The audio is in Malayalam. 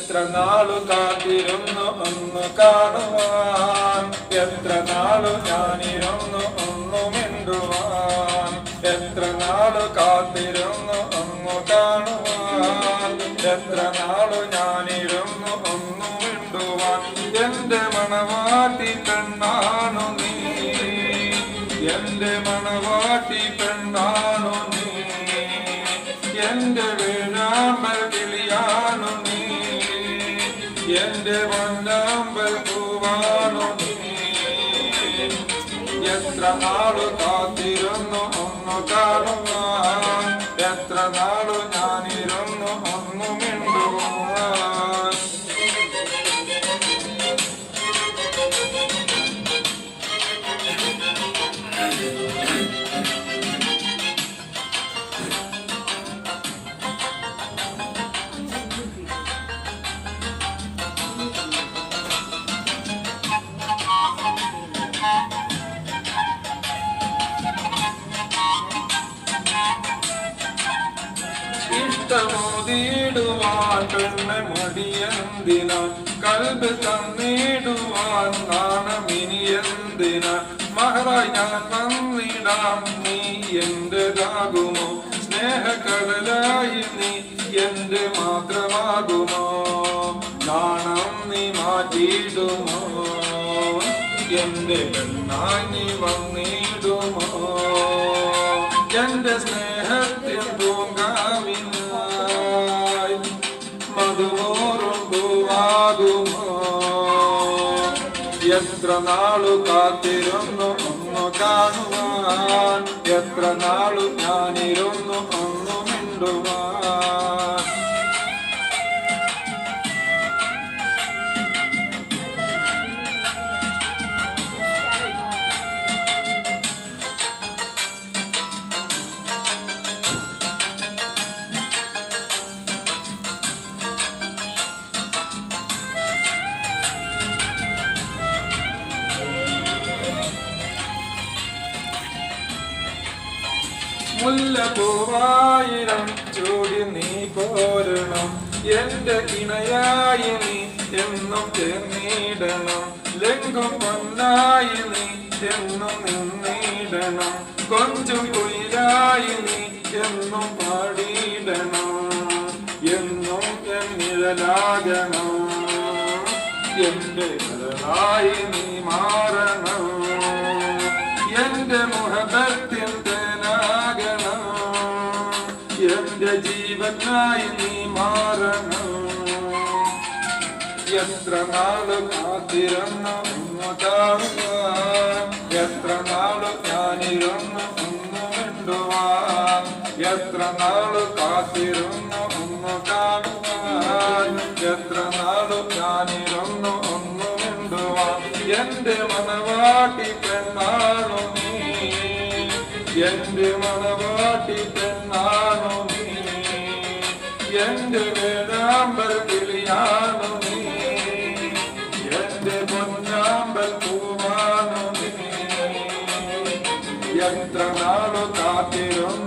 എത്ര നാളു കാത്തിരുന്നു ഒന്ന് കാണുവാൻ, എത്ര നാളു ഞാനിരുന്നു ഒന്ന് മിണ്ടുവാൻ, എത്ര നാളു കാത്തിരുന്നു ഒന്ന് കാണുവാൻ, എത്ര നാളു ഞാനിരുന്നു ഒന്ന് മിണ്ടുവാൻ. എന്റെ മണവാട്ടി പെണ്ണാണു നീ, എന്റെ മണവാട്ടി പെണ്ണാണു നീ, എന്റെ വേഴാമ്പൽ കിളിയാണു നീ, എന്റെ വണ്ണാമ്പൽ പൂവാണു നീ. എത്ര നാളു കാത്തിരുന്നു ഒന്ന് കാണുവാൻ, എത്ര നാളു ഞാനിരുന്നു ഒന്ന് മിണ്ടുവാൻ. ഇഷ്ടമോതിടുവാൻ പെണ്ണെ മടിയെന്തിനാ, കൽബ് തന്നിടുവാൻ നാണമിനി എന്തിനാ. മഹറായി ഞാൻ വന്നിടാം, നീ എന്റേതാകുമോ, സ്നേഹക്കടലായി നീ എന്റെ മാത്രമാകുമോ. നാണം നീ മാറ്റിയിടുമോ, എന്റെ പെണ്ണായി നീ വന്നിടുമോ. എന്റെ സ്നേഹത്തിൽ പൂങ്കാവിനായി മധുമോറും പൂവാകുമോ. എത്ര നാളു കാത്തിരുന്നു ഒന്ന് കാണുവാൻ, എത്ര നാളു ഞാനിരുന്നു ഒന്ന് മിണ്ടുവാൻ. മുല്ലപ്പൂവായിരം ചൂടി നീ പോരണം, എന്റെ ഇണയായി നീ എന്നും ചേർന്നിടണം. ലെങ്കും പൊന്നായി നീ എന്നും നിന്നിടണം, കൊഞ്ചും കുയിലായി നീ എന്നും പാടിയിടണം. എന്നും എന്നിഴലാകണം, എന്റെ നിഴലായി നീ മാറണം. എന്റെ മുഹബത്തിൻ തേനാകണം, എന്റെ ജീവനായി നീ മാറണം. എത്ര നാളു കാത്തിരുന്നു ഒന്ന് കാണുവാൻ, എത്ര നാളു ഞാനിരുന്നു ഒന്ന് മിണ്ടുവാൻ. എത്ര നാളു കാത്തിരുന്നു ഒന്ന് കാണുവാൻ, എത്ര നാളു ഞാനിരുന്നു ഒന്ന് മിണ്ടുവാൻ. എന്റെ മണവാട്ടി പെണ്ണാണു നീ, എന്റെ മണവാട്ടി പെണ്ണാണു നീ, എന്റെ വേഴാമ്പൽ കിളിയാണു നീ, എന്റെ പൊന്നാമ്പൽ പൂവാണു നീ. എത്ര നാളു കാത്തിരുന്നു